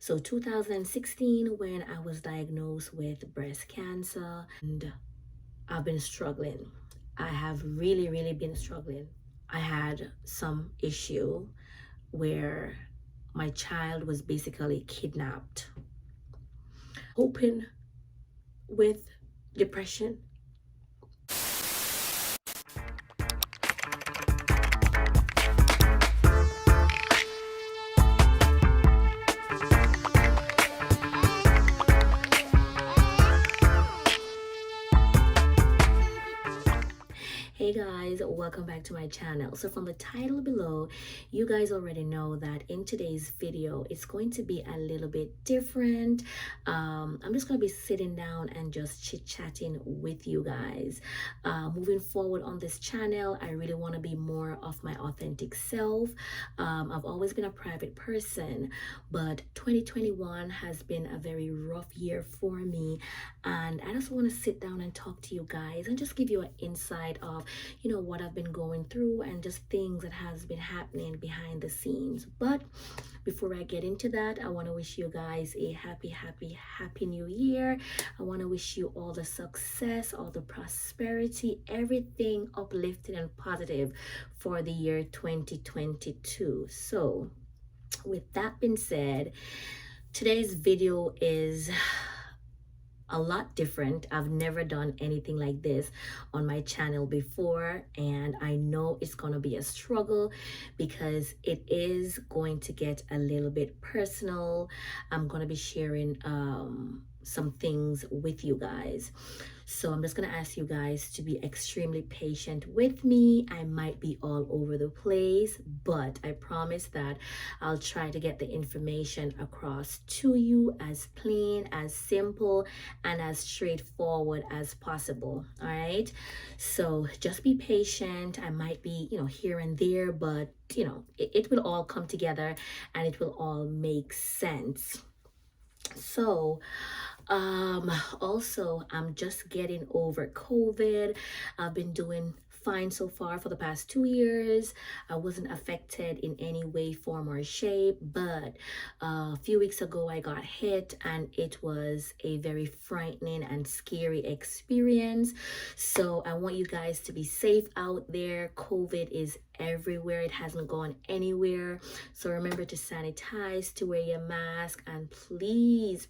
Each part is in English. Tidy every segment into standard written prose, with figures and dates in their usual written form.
So 2016, when I was diagnosed with breast cancer, and I've been struggling. I have really been struggling. I had some issue where my child was basically kidnapped, coping with depression. Hey guys, welcome back to my channel. So from the title below, you guys already know that in today's video it's going to be a little bit different. I'm just going to be sitting down and just chit-chatting with you guys. Moving forward on this channel, I really want to be more of my authentic self. I've always been a private person, but 2021 has been a very rough year for me, and I just want to sit down and talk to you guys and just give you an insight of what I've been going through and just things that has been happening behind the scenes. But before I get into that, I want to wish you guys a happy new year. I want to wish you all the success, all the prosperity, everything uplifting and positive for the year 2022. So with that being said, today's video is a lot different. I've never done anything like this on my channel before, and I know it's gonna be a struggle because it is going to get a little bit personal. I'm gonna be sharing some things with you guys. So I'm just gonna ask you guys to be extremely patient with me. I might be all over the place, but I promise that I'll try to get the information across to you as plain, as simple, and as straightforward as possible. All right, so just be patient. I might be here and there, but it will all come together and it will all make sense. So also, I'm just getting over COVID. I've been doing fine so far for the past 2 years. I wasn't affected in any way, form, or shape, but a few weeks ago I got hit, and it was a very frightening and scary experience. So I want you guys to be safe out there. COVID is everywhere. It hasn't gone anywhere. So remember to sanitize, to wear your mask, and please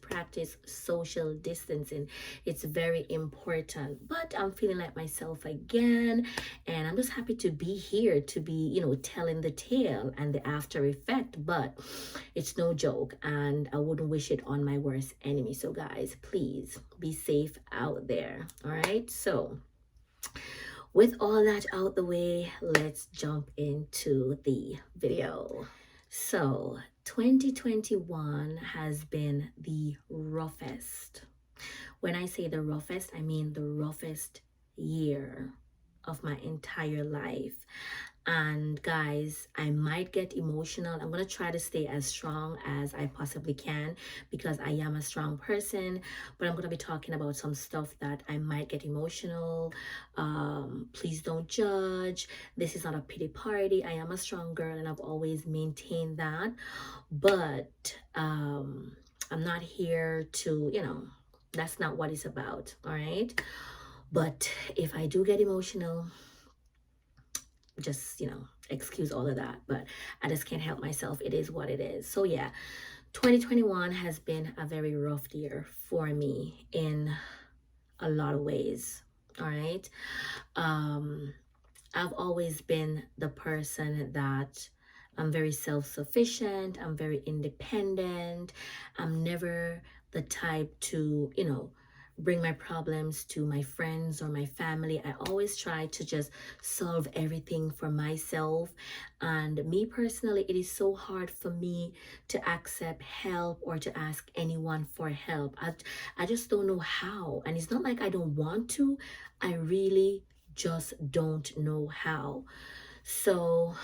practice social distancing. It's very important. But I'm feeling like myself again, and I'm just happy to be here, to be telling the tale and the after effect. But it's no joke, and I wouldn't wish it on my worst enemy. So guys, please be safe out there. All right, so with all that out the way, let's jump into the video. So 2021 has been the roughest. When I say the roughest, I mean the roughest year of my entire life. And guys, I might get emotional. I'm going to try to stay as strong as I possibly can because I am a strong person, but I'm going to be talking about some stuff that I might get emotional. Please don't judge. This is not a pity party. I am a strong girl and I've always maintained that, but I'm not here to, that's not what it's about. All right. But if I do get emotional, just excuse all of that, but I just can't help myself. It is what it is. So yeah, 2021 has been a very rough year for me in a lot of ways. All right. I've always been the person that I'm very self-sufficient, I'm very independent. I'm never the type to bring my problems to my friends or my family. I always try to just solve everything for myself. And me personally, it is so hard for me to accept help or to ask anyone for help. I just don't know how. And it's not like I don't want to. I really just don't know how. So,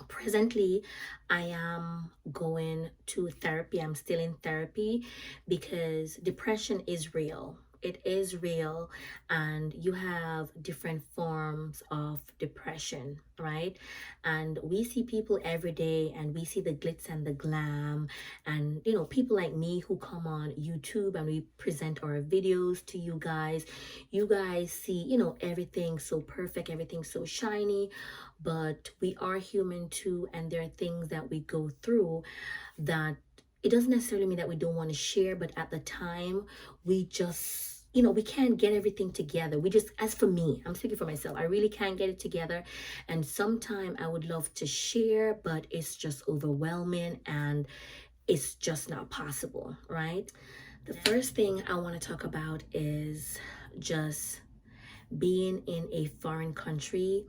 presently I am going to therapy. I'm still in therapy because depression is real. it is real, and you have different forms of depression, right? And we see people every day, and we see the glitz and the glam, and people like me who come on YouTube and we present our videos to you guys. You guys see everything so perfect, everything so shiny, but we are human too, and there are things that we go through that it doesn't necessarily mean that we don't want to share, but at the time we just we can't get everything together. We just, as for me, I'm speaking for myself, I really can't get it together. And sometime I would love to share, but it's just overwhelming and it's just not possible, right? The first thing I want to talk about is just being in a foreign country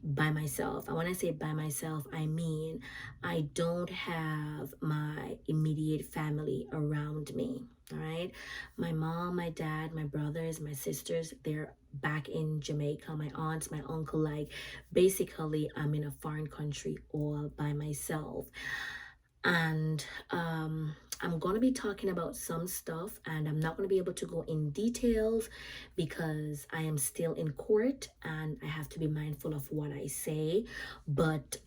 by myself. And when I say by myself, I mean I don't have my immediate family around me. All right. My mom, my dad, my brothers, my sisters, they're back in Jamaica. My aunts, my uncle, like basically I'm in a foreign country all by myself. And I'm going to be talking about some stuff, and I'm not going to be able to go in details because I am still in court and I have to be mindful of what I say. But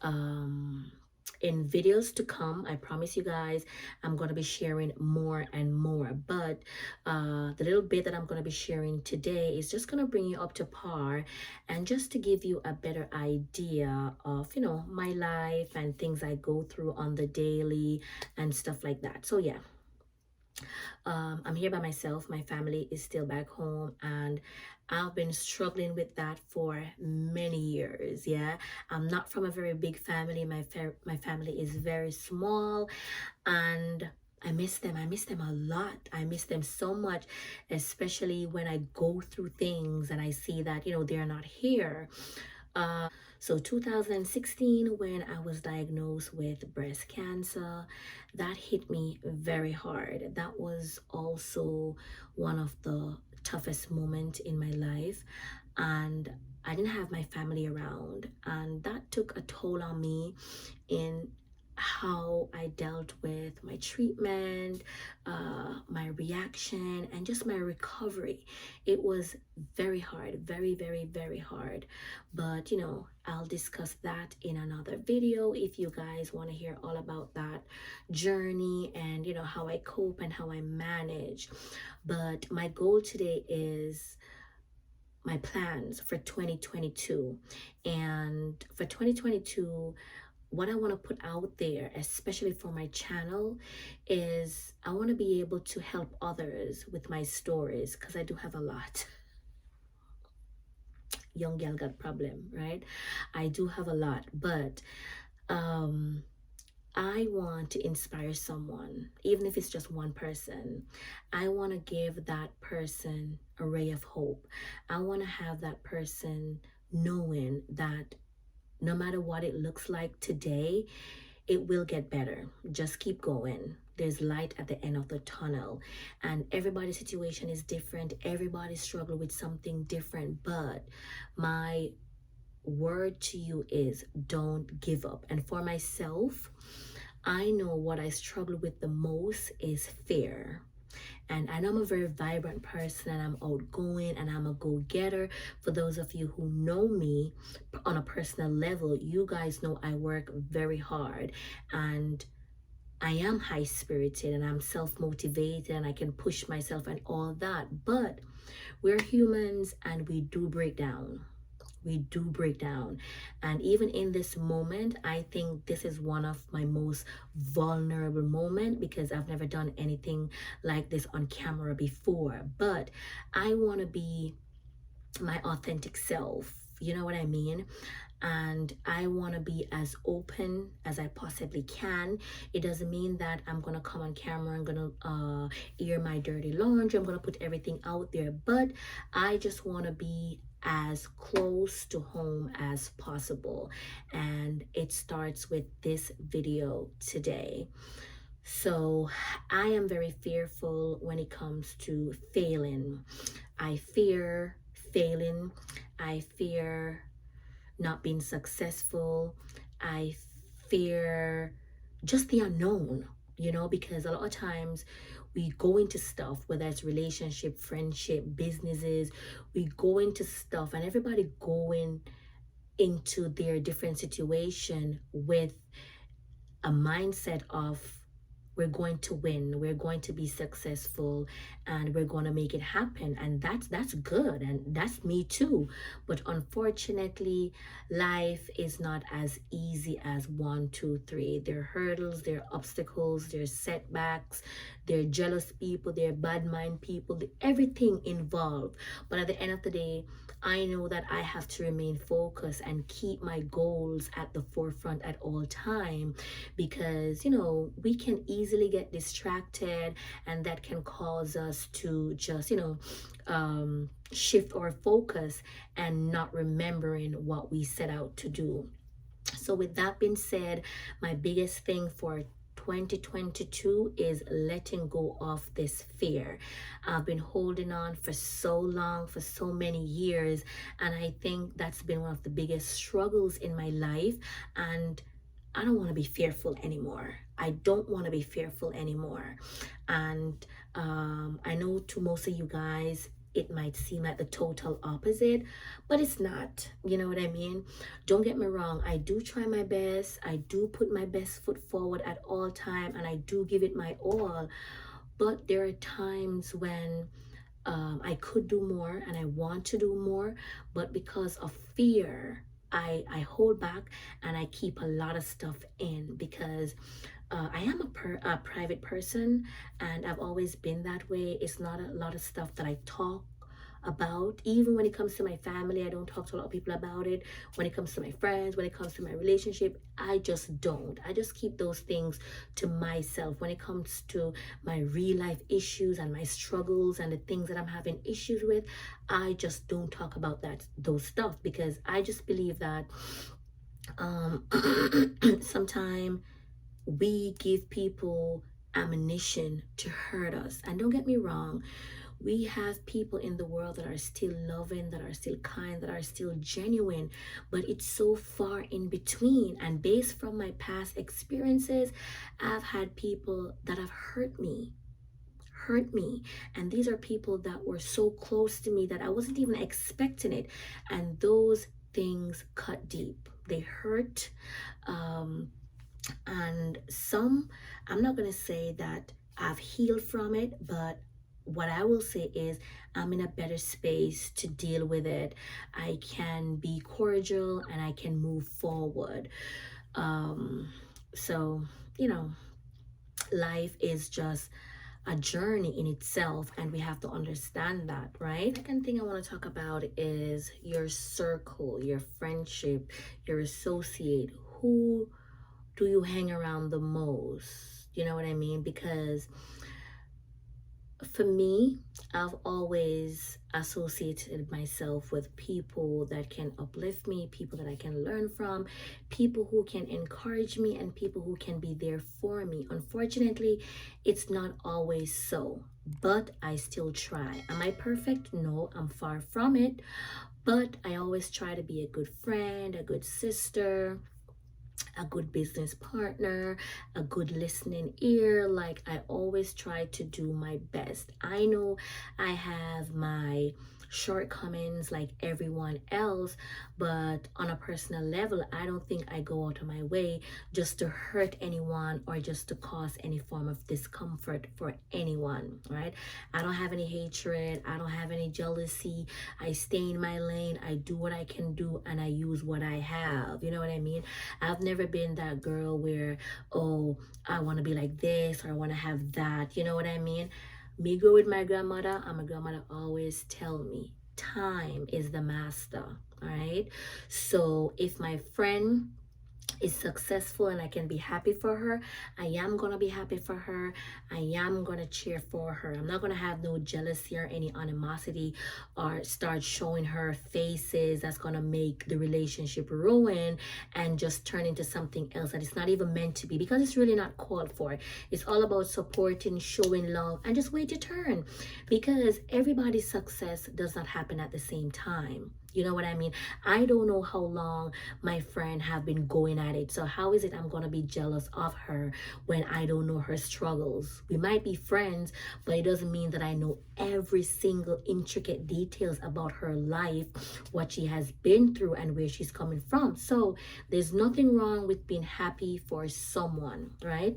in videos to come, I promise you guys, I'm going to be sharing more and more. But the little bit that I'm going to be sharing today is just going to bring you up to par, and just to give you a better idea of my life and things I go through on the daily and stuff like that. So yeah, I'm here by myself. My family is still back home, and I've been struggling with that for many years. Yeah, I'm not from a very big family. My family is very small, and I miss them. I miss them a lot. I miss them so much, especially when I go through things and I see that they're not here. So 2016, when I was diagnosed with breast cancer, that hit me very hard. That was also one of the toughest moments in my life. And I didn't have my family around. And that took a toll on me in how I dealt with my treatment, my reaction, and just my recovery. It was very hard, very, very, very hard. But I'll discuss that in another video if you guys want to hear all about that journey and how I cope and how I manage. But my goal today is my plans for 2022. And for 2022, what I want to put out there, especially for my channel, is I want to be able to help others with my stories, because I do have a lot. Young girl got problem, right? I do have a lot, but I want to inspire someone, even if it's just one person. I want to give that person a ray of hope. I want to have that person knowing that no matter what it looks like today, it will get better. Just keep going. There's light at the end of the tunnel, and everybody's situation is different. Everybody struggle with something different, but my word to you is don't give up. And for myself, I know what I struggle with the most is fear. And I know I'm a very vibrant person, and I'm outgoing, and I'm a go-getter. For those of you who know me on a personal level, you guys know I work very hard, and I am high-spirited, and I'm self-motivated, and I can push myself and all that. But we're humans, and we do break down. We do break down. And even in this moment, I think this is one of my most vulnerable moment, because I've never done anything like this on camera before. But I want to be my authentic self, you know what I mean? And I want to be as open as I possibly can. It doesn't mean that I'm gonna come on camera, I'm gonna air my dirty laundry, I'm gonna put everything out there, but I just want to be as close to home as possible. And it starts with this video today. So I am very fearful when it comes to failing. I fear failing. I fear not being successful. I fear just the unknown, because a lot of times we go into stuff, whether it's relationship, friendship, businesses, we go into stuff, and everybody going into their different situation with a mindset of, we're going to win, we're going to be successful, and we're going to make it happen. And that's good, and that's me too. But unfortunately, life is not as easy as 1 2 3. There are hurdles, there are obstacles, there are setbacks, there are jealous people, there are bad mind people, everything involved. But at the end of the day, I know that I have to remain focused and keep my goals at the forefront at all time, because we can easily get distracted, and that can cause us to just shift our focus and not remembering what we set out to do. So with that being said, my biggest thing for 2022 is letting go of this fear. I've been holding on for so long, for so many years, and I think that's been one of the biggest struggles in my life. And I don't want to be fearful anymore. I don't want to be fearful anymore. And I know to most of you guys, it might seem like the total opposite, but it's not. You know what I mean? Don't get me wrong. I do try my best. I do put my best foot forward at all time, and I do give it my all. But there are times when I could do more and I want to do more, but because of fear, I hold back and I keep a lot of stuff in, because I am a private person, and I've always been that way. It's not a lot of stuff that I talk about. Even when it comes to my family, I don't talk to a lot of people about it. When it comes to my friends, when it comes to my relationship, I just don't. I just keep those things to myself. When it comes to my real life issues and my struggles and the things that I'm having issues with, I just don't talk about those stuff, because I just believe that sometimes we give people ammunition to hurt us. And don't get me wrong, we have people in the world that are still loving, that are still kind, that are still genuine, but it's so far in between. And based from my past experiences, I've had people that have hurt me, and these are people that were so close to me that I wasn't even expecting it, and those things cut deep. They hurt. And some, I'm not going to say that I've healed from it, but what I will say is I'm in a better space to deal with it. I can be cordial and I can move forward. So, life is just a journey in itself, and we have to understand that, right? Second thing I want to talk about is your circle, your friendship, your associate. Who do you hang around the most? You know what I mean? Because for me, I've always associated myself with people that can uplift me, people that I can learn from, people who can encourage me, and people who can be there for me. Unfortunately, it's not always so, but I still try. Am I perfect? No, I'm far from it. But I always try to be a good friend, a good sister, a good business partner, a good listening ear. Like, I always try to do my best. I know I have my shortcomings like everyone else, but on a personal level, I don't think I go out of my way just to hurt anyone or just to cause any form of discomfort for anyone, right? I don't have any hatred, I don't have any jealousy. I stay in my lane, I do what I can do, and I use what I have. You know what I mean? I've never been that girl where, oh, I want to be like this or I want to have that. You know what I mean? Me go with my grandmother, and my grandmother always tell me, time is the master, all right? So if my friend is successful and I can be happy for her, I am gonna be happy for her. I am gonna cheer for her. I'm not gonna have no jealousy or any animosity or start showing her faces that's gonna make the relationship ruin and just turn into something else that it's not even meant to be, because it's really not called for. It's all about supporting, showing love, and just wait your turn, because everybody's success does not happen at the same time. You know what I mean? I don't know how long my friend have been going at it. So how is it I'm going to be jealous of her when I don't know her struggles? We might be friends, but it doesn't mean that I know every single intricate details about her life, what she has been through and where she's coming from. So there's nothing wrong with being happy for someone, right?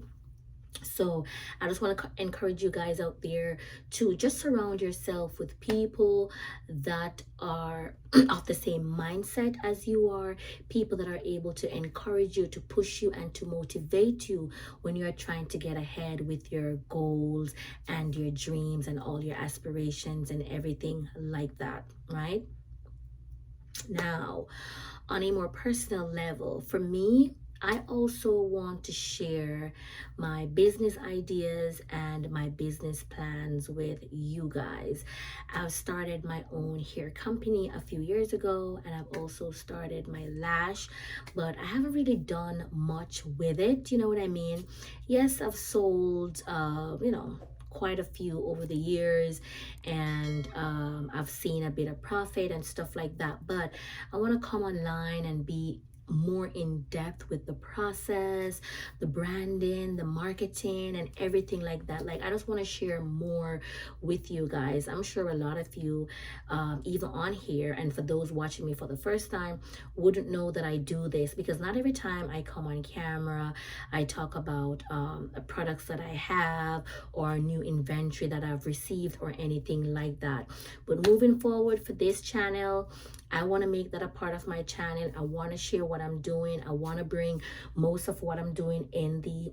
So I just want to encourage you guys out there to just surround yourself with people that are of the same mindset as you are, people that are able to encourage you, to push you, and to motivate you when you're trying to get ahead with your goals and your dreams and all your aspirations and everything like that, right? Now, on a more personal level, for me, I also want to share my business ideas and my business plans with you guys. I've started my own hair company a few years ago, and I've also started my lash, but I haven't really done much with it. You know what I mean? Yes, I've sold, quite a few over the years, and I've seen a bit of profit and stuff like that, but I want to come online and be more in depth with the process, the branding, the marketing, and everything like that. Like, I just want to share more with you guys. I'm sure a lot of you, even on here, and for those watching me for the first time, wouldn't know that I do this, because not every time I come on camera, I talk about products that I have or new inventory that I've received or anything like that. But moving forward for this channel, I want to make that a part of my channel. I want to share what I'm doing. I want to bring most of what I'm doing in the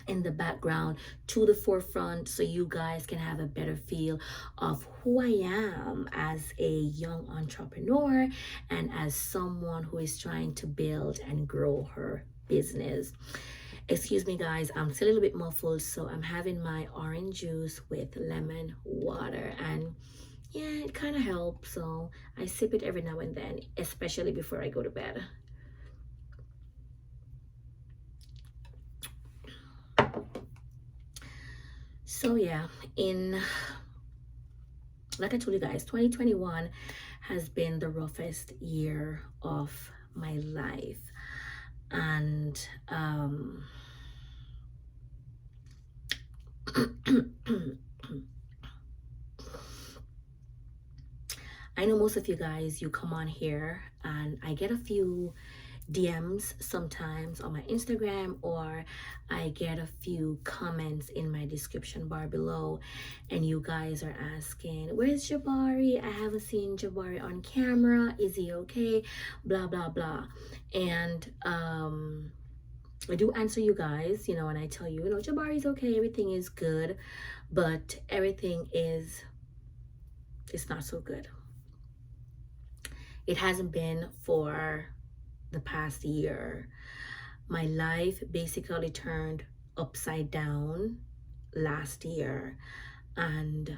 in the background to the forefront, so you guys can have a better feel of who I am as a young entrepreneur and as someone who is trying to build and grow her business. Excuse me guys, I'm still a little bit muffled, so I'm having my orange juice with lemon water, and yeah, it kind of helps. So I sip it every now and then, especially before I go to bed. So yeah, like I told you guys, 2021 has been the roughest year of my life. And I know most of you guys, you come on here and I get a few DMs sometimes on my Instagram, or I get a few comments in my description bar below, and you guys are asking, where's Jabari? I haven't seen Jabari on camera. Is he okay? Blah, blah, blah. And I do answer you guys, and I tell you, Jabari's okay, everything is good, but everything it's not so good. It hasn't been for the past year. My life basically turned upside down last year, and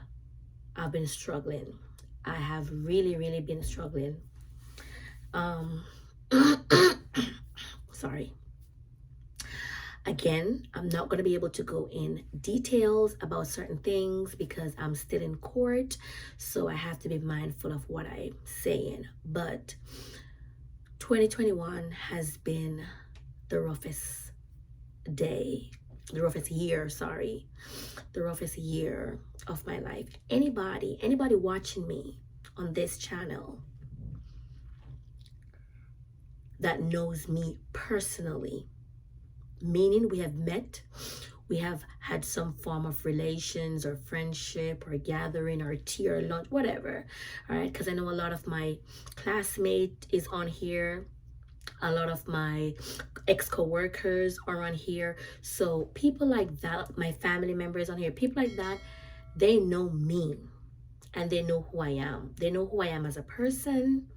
I've been struggling. I have really been struggling. Sorry. Again, I'm not going to be able to go in details about certain things because I'm still in court, so I have to be mindful of what I'm saying. But 2021 has been the roughest year of my life. Anybody watching me on this channel that knows me personally, meaning we have met, we have had some form of relations or friendship or gathering or tea or lunch, whatever, all right? Because I know a lot of my classmates is on here, a lot of my ex-co-workers are on here. So people like that, my family members on here, people like that, they know me and they know who I am. They know who I am as a person.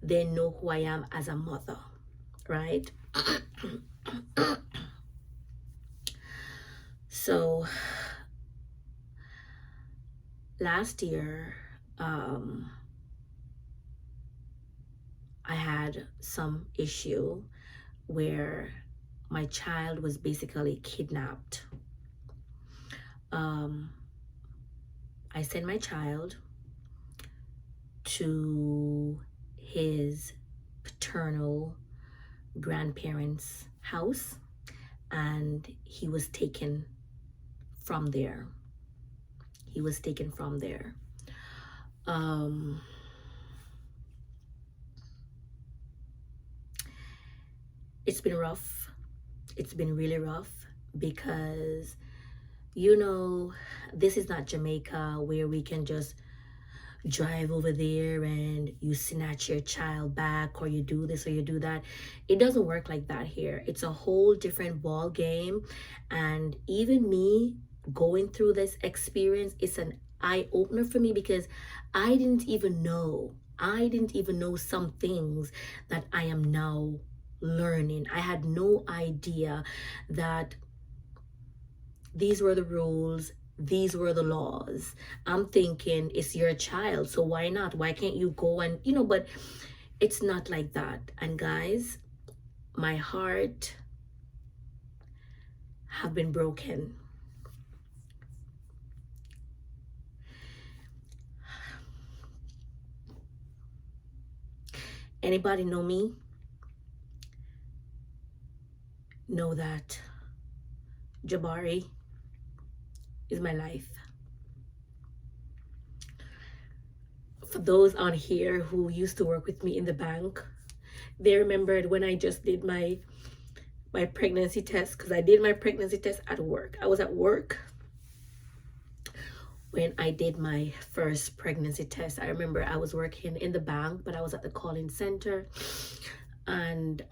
They know who I am as a mother, right? So last year, I had some issue where my child was basically kidnapped. I sent my child to his paternal grandparents' house, and he was taken from there. He was taken from there. It's been rough. It's been really rough because, you know, this is not Jamaica where we can just drive over there and you snatch your child back, or you do this or you do that. It doesn't work like that here. It's a whole different ball game. And even me going through this experience, it's an eye-opener for me, because I didn't even know some things that I am now learning. I had no idea that these were the rules, these were the laws. I'm thinking it's your child, so why not? Why can't you go and, you know, but it's not like that. And guys, my heart have been broken. Anybody know me? Know that Jabari is my life. For those on here who used to work with me in the bank, they remembered when I just did my pregnancy test, because I did my pregnancy test at work. I was at work when I did my first pregnancy test. I remember I was working in the bank, but I was at the call-in center, and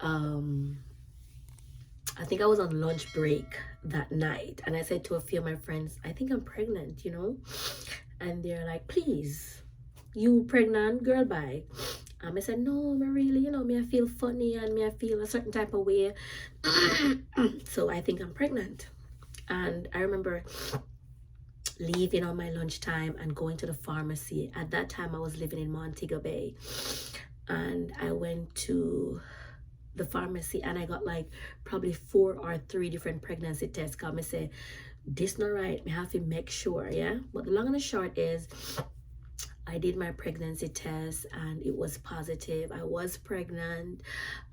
I think I was on lunch break that night, and I said to a few of my friends, I think I'm pregnant, you know, and they're like, please, you pregnant, girl, bye. I said, no, me really, you know, me I feel funny and me I feel a certain type of way. So I think I'm pregnant. And I remember leaving on my lunchtime and going to the pharmacy. At that time, I was living in Montego Bay. And I went to the pharmacy and I got like probably 4 or 3 different pregnancy tests. Cause me say, this not right. Me have to make sure, yeah? But the long and the short is, I did my pregnancy test and it was positive. I was pregnant.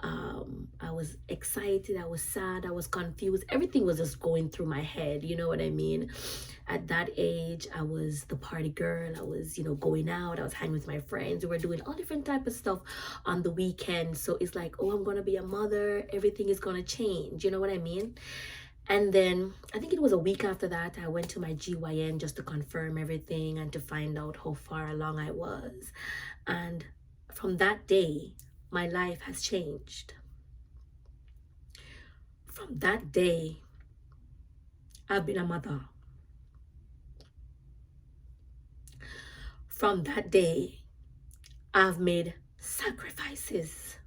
I was excited. I was sad. I was confused. Everything was just going through my head. You know what I mean? At that age, I was the party girl. I was, you know, going out. I was hanging with my friends. We were doing all different type of stuff on the weekend. So it's like, oh, I'm going to be a mother. Everything is going to change. You know what I mean? And then I think it was a week after that, I went to my GYN just to confirm everything and to find out how far along I was. And from that day, my life has changed. From that day, I've been a mother. From that day, I've made sacrifices,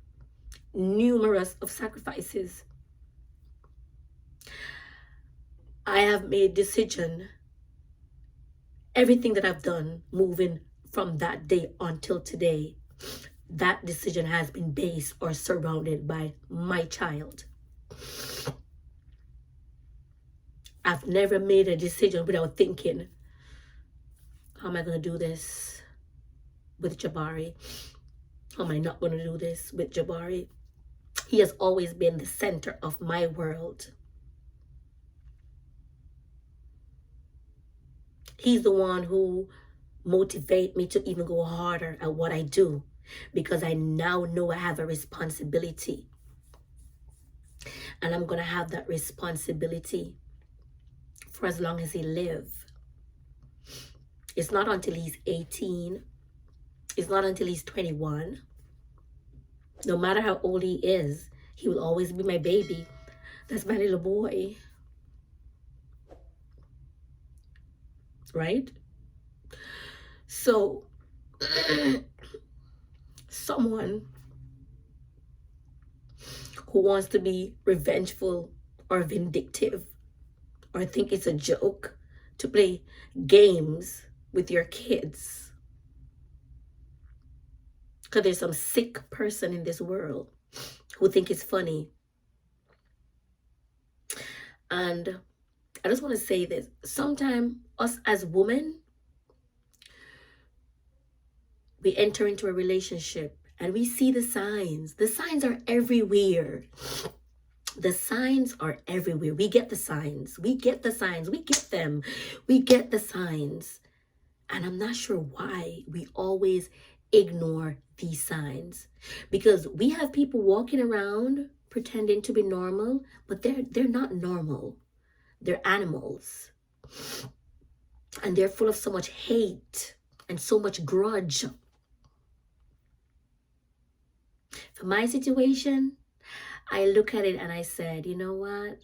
numerous of sacrifices. I have made decision, everything that I've done moving from that day until today, that decision has been based or surrounded by my child. I've never made a decision without thinking, how am I going to do this with Jabari? How am I not going to do this with Jabari? He has always been the center of my world. He's the one who motivates me to even go harder at what I do, because I now know I have a responsibility. And I'm going to have that responsibility for as long as he lives. It's not until he's 18. It's not until he's 21. No matter how old he is, he will always be my baby. That's my little boy. Right? So, someone who wants to be revengeful or vindictive or think it's a joke to play games with your kids, because there's some sick person in this world who think it's funny. And I just want to say this. Sometimes us as women, We enter into a relationship and we see the signs. The signs are everywhere. The signs are everywhere. We get the signs. We get the signs. We get them. We get the signs. And I'm not sure why we always ignore these signs. Because we have people walking around pretending to be normal, but they're not normal. They're animals. And they're full of so much hate and so much grudge. For my situation, I look at it and I said, you know what?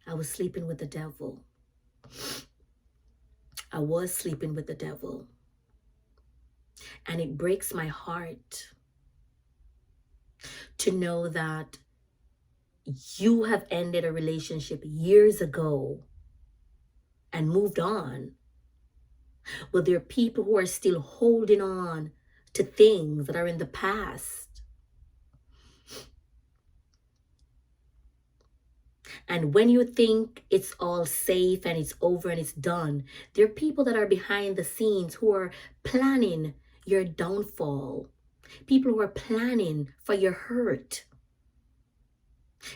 I was sleeping with the devil. I was sleeping with the devil. And it breaks my heart to know that you have ended a relationship years ago and moved on. But there are people who are still holding on to things that are in the past. And when you think it's all safe and it's over and it's done, there are people that are behind the scenes who are planning your downfall. People who are planning for your hurt.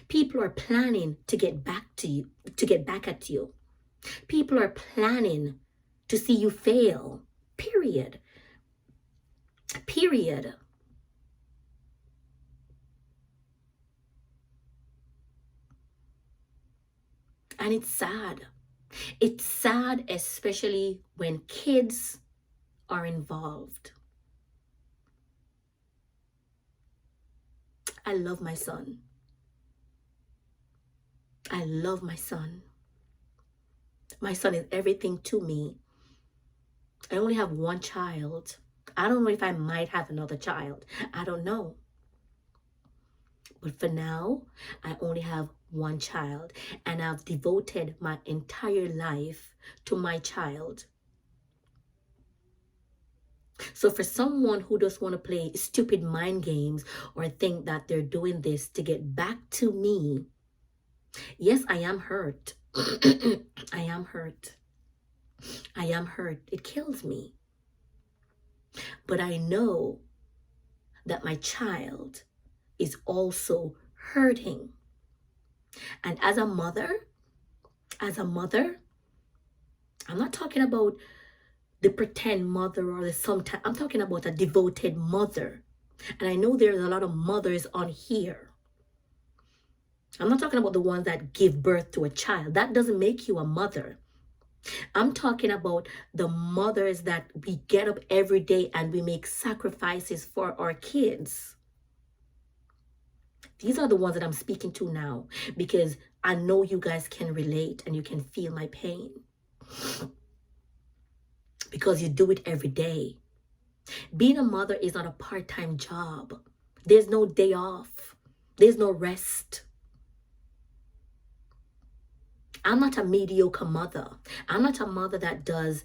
People are planning to get back to you, to get back at you. People are planning to see you fail. Period. Period. And it's sad. It's sad, especially when kids are involved. I love my son. I love my son. My son is everything to me. I only have one child. I don't know if I might have another child. I don't know. But for now, I only have one child, and I've devoted my entire life to my child. So for someone who just want to play stupid mind games or think that they're doing this to get back to me, yes, I am hurt. I am hurt. I am hurt. It kills me. But I know that my child is also hurting. And as a mother, I'm not talking about the pretend mother or the sometime. I'm talking about a devoted mother. And I know there's a lot of mothers on here. I'm not talking about the ones that give birth to a child. That doesn't make you a mother. I'm talking about the mothers that we get up every day and we make sacrifices for our kids. These are the ones that I'm speaking to now, because I know you guys can relate and you can feel my pain. Because you do it every day. Being a mother is not a part-time job. There's no day off. There's no rest. I'm not a mediocre mother. I'm not a mother that does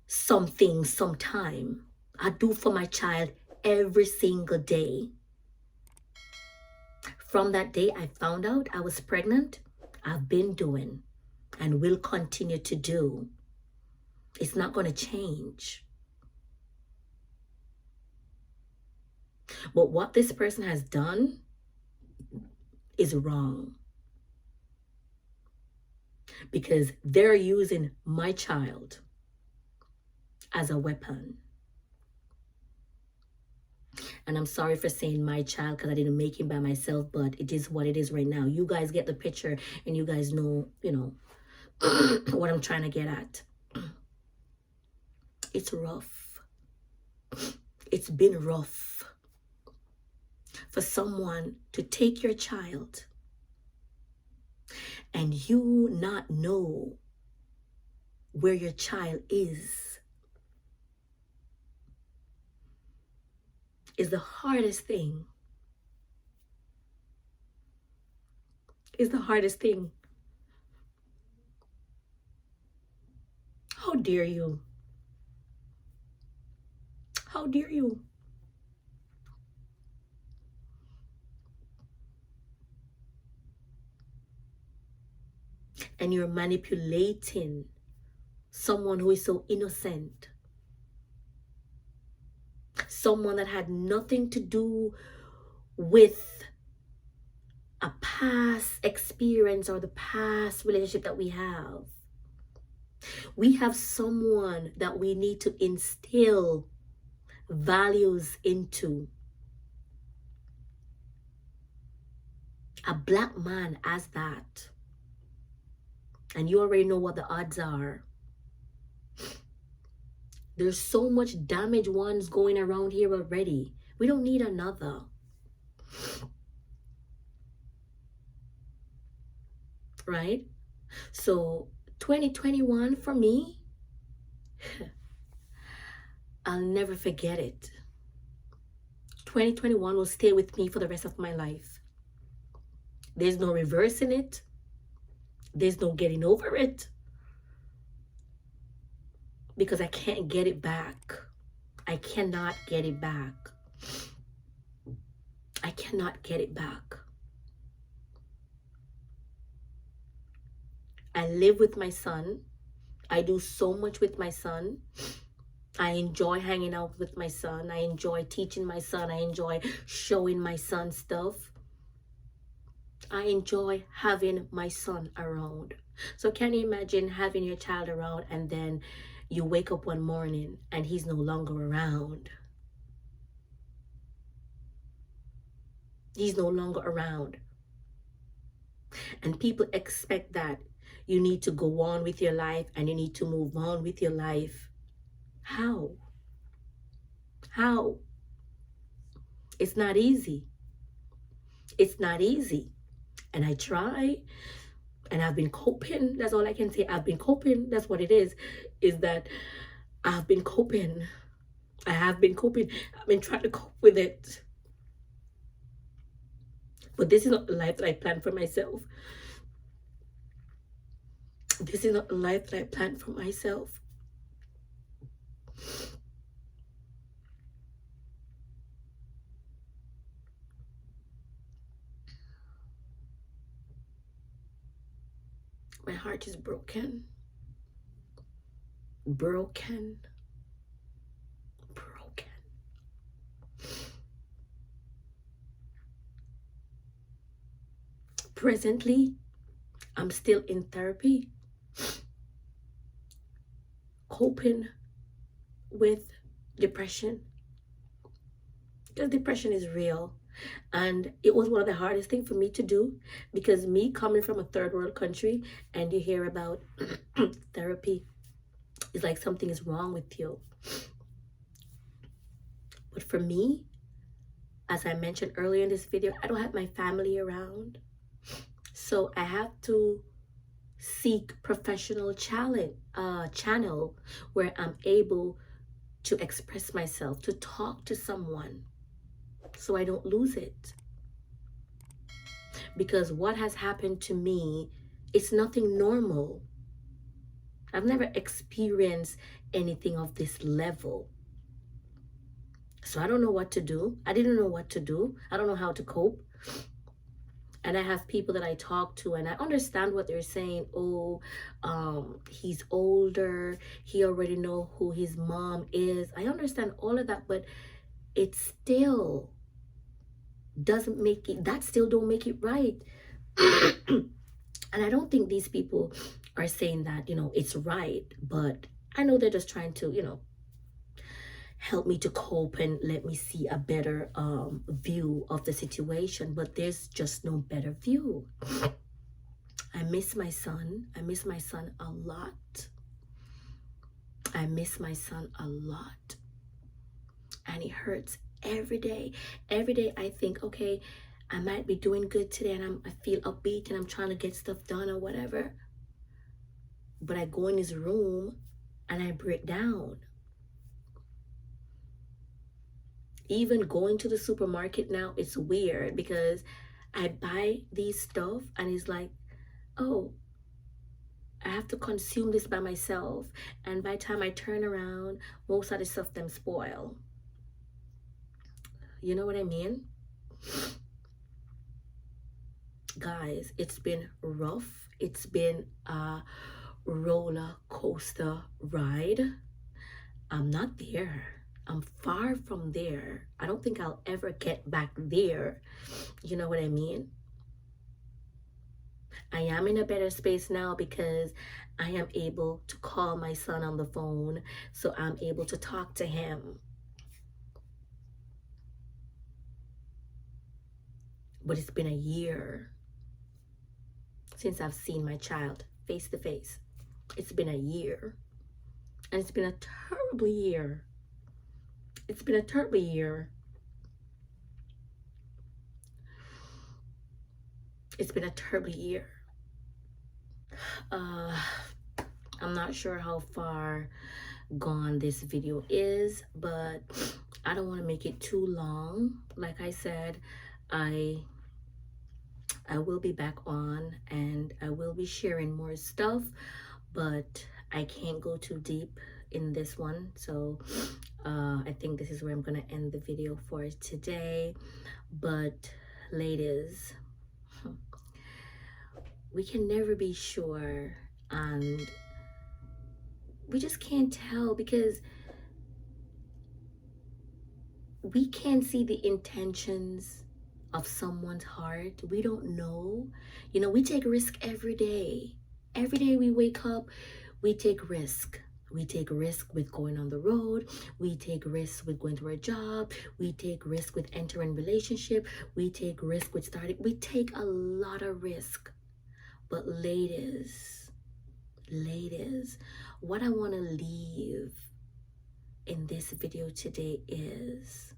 something sometime. I do for my child every single day. From that day I found out I was pregnant, I've been doing and will continue to do. It's not going to change. But what this person has done is wrong. Because they're using my child as a weapon. And I'm sorry for saying my child because I didn't make him by myself, but it is what it is right now. You guys get the picture and you guys know, what I'm trying to get at. It's rough. It's been rough for someone to take your child and you not know where your child is the hardest thing. Is the hardest thing. How dare you? How dare you? And you're manipulating someone who is so innocent. someone that had nothing to do with a past experience or the past relationship that we have. We have someone that we need to instill values into. A black man has that. And you already know what the odds are. There's so much damaged ones going around here already. We don't need another. Right? So 2021 for me, I'll never forget it. 2021 will stay with me for the rest of my life. There's no reversing it. There's no getting over it. Because I can't get it back. I cannot get it back. I cannot get it back. I live with my son. I do so much with my son. I enjoy hanging out with my son. I enjoy teaching my son. I enjoy showing my son stuff. I enjoy having my son around. So can you imagine having your child around and then you wake up one morning and he's no longer around? He's no longer around. And people expect that you need to go on with your life and you need to move on with your life. How? How? It's not easy. It's not easy. And I try, and I've been coping. That's all I can say. I've been coping. That's what it is that I've been coping. I have been coping. I've been trying to cope with it. But this is not the life that I planned for myself. This is not the life that I planned for myself. My heart is broken. Broken. Broken. Presently, I'm still in therapy, coping with depression. Because depression is real. And it was one of the hardest things for me to do, because me coming from a third world country and you hear about therapy, it's like something is wrong with you. But for me, as I mentioned earlier in this video, I don't have my family around. So I have to seek professional channel where I'm able to express myself, to talk to someone, so I don't lose it. Because what has happened to me, it's nothing normal. I've never experienced anything of this level. So I don't know what to do. I didn't know what to do. I don't know how to cope. And I have people that I talk to and I understand what they're saying. Oh, he's older. He already know who his mom is. I understand all of that, but it still doesn't make it, that still don't make it right. And I don't think these people are saying that, you know, it's right, but I know they're just trying to, you know, help me to cope and let me see a better view of the situation. But there's just no better view. I miss my son. I miss my son a lot. I miss my son a lot. And it hurts every day. Every day I think, okay, I might be doing good today and I feel upbeat and I'm trying to get stuff done or whatever. But I go in his room and I break down. Even going to the supermarket now, it's weird because I buy these stuff and it's like, oh, I have to consume this by myself. And by the time I turn around, most of the stuff them spoil. You know what I mean? Guys, it's been rough. It's been a roller coaster ride. I'm not there. I'm far from there. I don't think I'll ever get back there. You know what I mean? I am in a better space now because I am able to call my son on the phone, so I'm able to talk to him. But it's been a year since I've seen my child face to face. It's been a year. And it's been a terrible year. It's been a terrible year. It's been a terrible year. I'm not sure how far gone this video is, but I don't want to make it too long. Like I said, I will be back on and I will be sharing more stuff, but I can't go too deep in this one. So I think this is where I'm gonna end the video for today. But ladies, we can never be sure, and we just can't tell because we can't see the intentions of someone's heart. We don't know. You know, we take risk every day. Every day we wake up, we take risk. We take risk with going on the road. We take risk with going to our job. We take risk with entering relationship. We take risk with starting. We take a lot of risk. But ladies, what I want to leave in this video today is,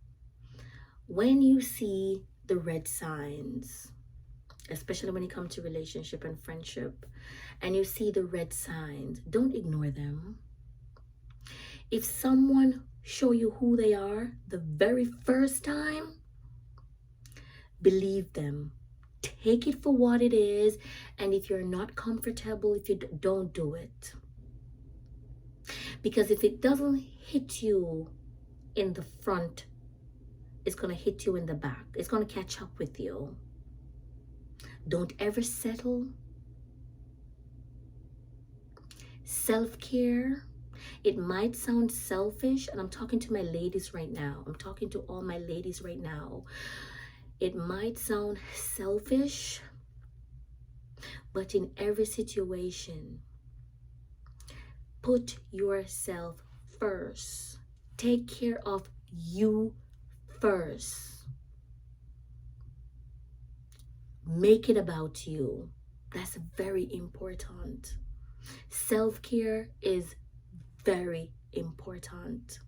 when you see the red signs, especially when it comes to relationship and friendship, and you see the red signs, don't ignore them. If someone show you who they are the very first time, believe them. Take it for what it is, and if you're not comfortable, if you don't do it. Because if it doesn't hit you in the front, it's going to hit you in the back. It's going to catch up with you. Don't ever settle. Self-care. It might sound selfish, and I'm talking to my ladies right now. I'm talking to all my ladies right now. It might sound selfish, but in every situation, put yourself first. Take care of you first. Make it about you. That's very important. Self-care is very important.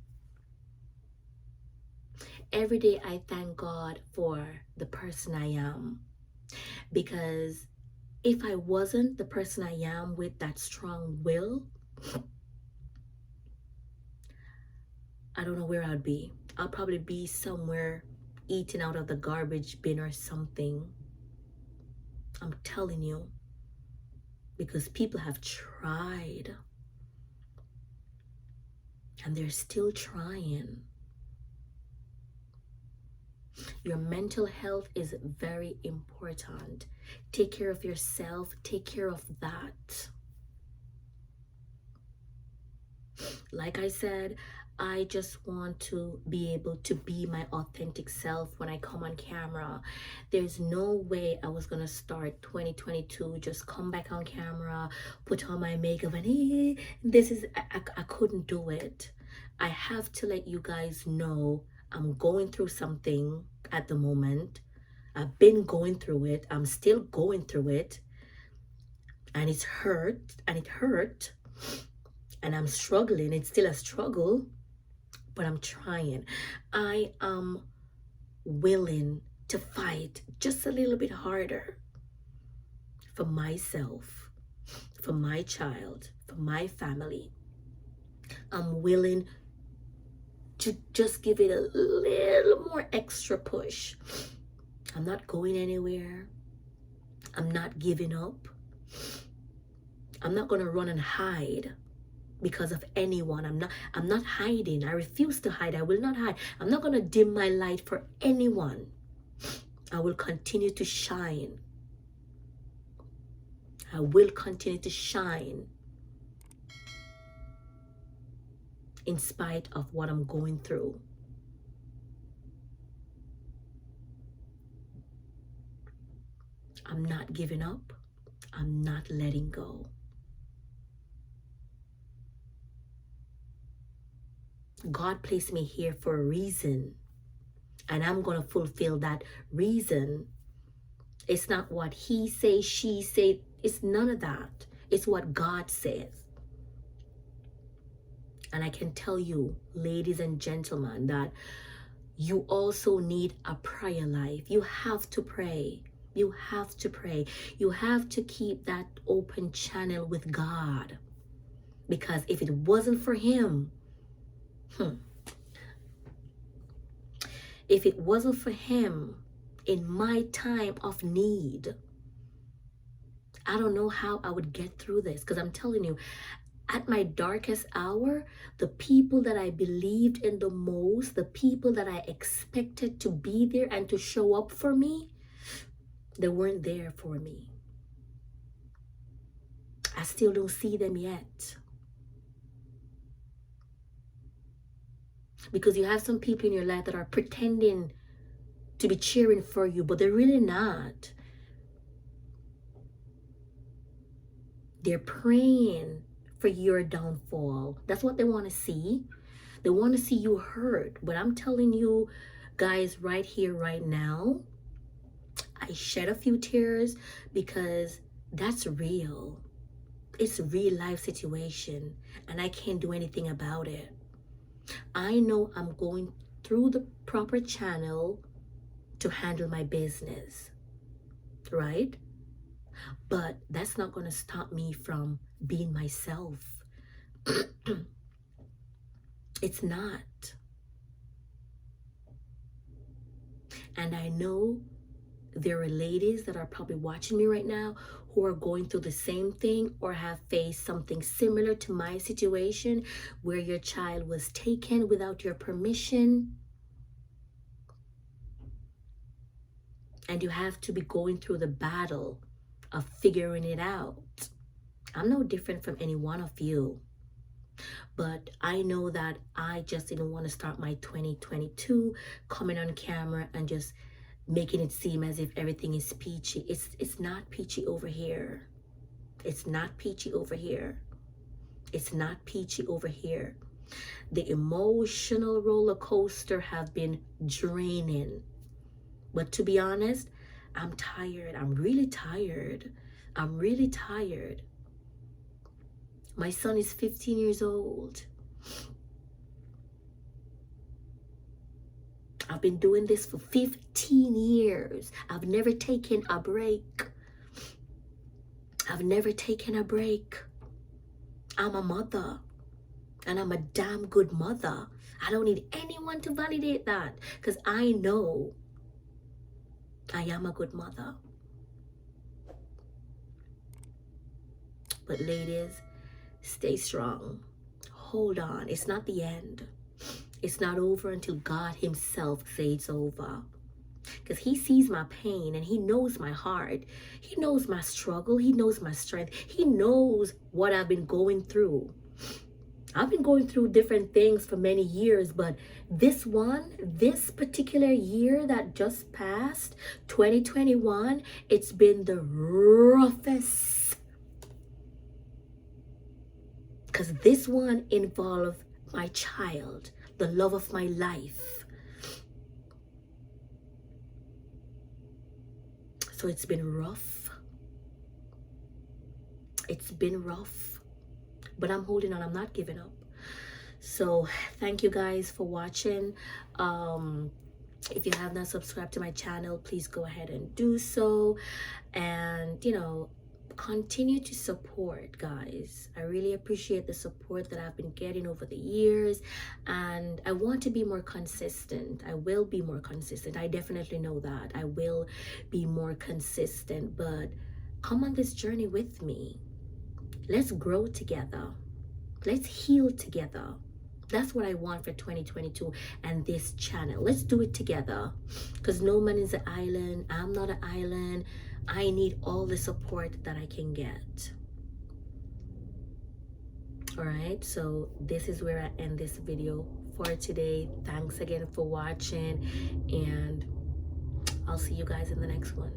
Every day I thank God for the person I am, because if I wasn't the person I am with that strong will, I don't know where I'd be. I'll probably be somewhere eating out of the garbage bin or something. I'm telling you, because people have tried and they're still trying. Your mental health is very important. Take care of yourself. Take care of that. Like I said, I just want to be able to be my authentic self when I come on camera. There's no way I was going to start 2022, just come back on camera, put on my makeup, and hey, I couldn't do it. I have to let you guys know I'm going through something at the moment. I've been going through it. I'm still going through it. And it hurt. And I'm struggling. It's still a struggle. But I'm trying. I am willing to fight just a little bit harder for myself, for my child, for my family. I'm willing to just give it a little more extra push. I'm not going anywhere. I'm not giving up. I'm not going to run and hide because of anyone. I'm not hiding. I refuse to hide. I will not hide. I'm not going to dim my light for anyone. I will continue to shine. I will continue to shine. in spite of what I'm going through. I'm not giving up. I'm not letting go. God placed me here for a reason, and I'm going to fulfill that reason. It's not what he say, she say. It's none of that. It's what God says. And I can tell you, ladies and gentlemen, that you also need a prayer life. You have to pray. You have to pray. You have to keep that open channel with God. Because if it wasn't for him, if it wasn't for him in my time of need, I don't know how I would get through this. Because I'm telling you, at my darkest hour, the people that I believed in the most, the people that I expected to be there and to show up for me, they weren't there for me. I still don't see them yet. Because you have some people in your life that are pretending to be cheering for you, but they're really not. They're praying for your downfall. That's what they want to see. They want to see you hurt. But I'm telling you guys right here, right now, I shed a few tears because that's real. It's a real life situation and I can't do anything about it. I know I'm going through the proper channel to handle my business, right? But that's not going to stop me from being myself. It's not. And I know there are ladies that are probably watching me right now who are going through the same thing or have faced something similar to my situation where your child was taken without your permission. And you have to be going through the battle of figuring it out. I'm no different from any one of you. But I know that I just didn't want to start my 2022 coming on camera and just making it seem as if everything is peachy. It's not peachy over here. It's not peachy over here. It's not peachy over here. The emotional roller coaster have been draining. But to be honest, I'm tired. I'm really tired. I'm really tired. My son is 15 years old. I've been doing this for 15 years. I've never taken a break. I've never taken a break. I'm a mother. And I'm a damn good mother. I don't need anyone to validate that. Because I know I am a good mother. But ladies, stay strong. Hold on. It's not the end. It's not over until God himself says it's over. Because he sees my pain and he knows my heart. He knows my struggle. He knows my strength. He knows what I've been going through. I've been going through different things for many years, but this particular year that just passed, 2021, it's been the roughest. Because this one involved my child, the love of my life. So it's been rough. It's been rough. But I'm holding on. I'm not giving up. So thank you guys for watching. If you have not subscribed to my channel, please go ahead and do so. And, you know, continue to support, guys. I really appreciate the support that I've been getting over the years, and I want to be more consistent. I will be more consistent. I definitely know that I will be more consistent, but come on this journey with me. Let's grow together. Let's heal together. That's what I want for 2022 and this channel. Let's do it together, because no man is an island. I'm not an island. I need all the support that I can get. All right, so this is where I end this video for today. Thanks again for watching, and I'll see you guys in the next one.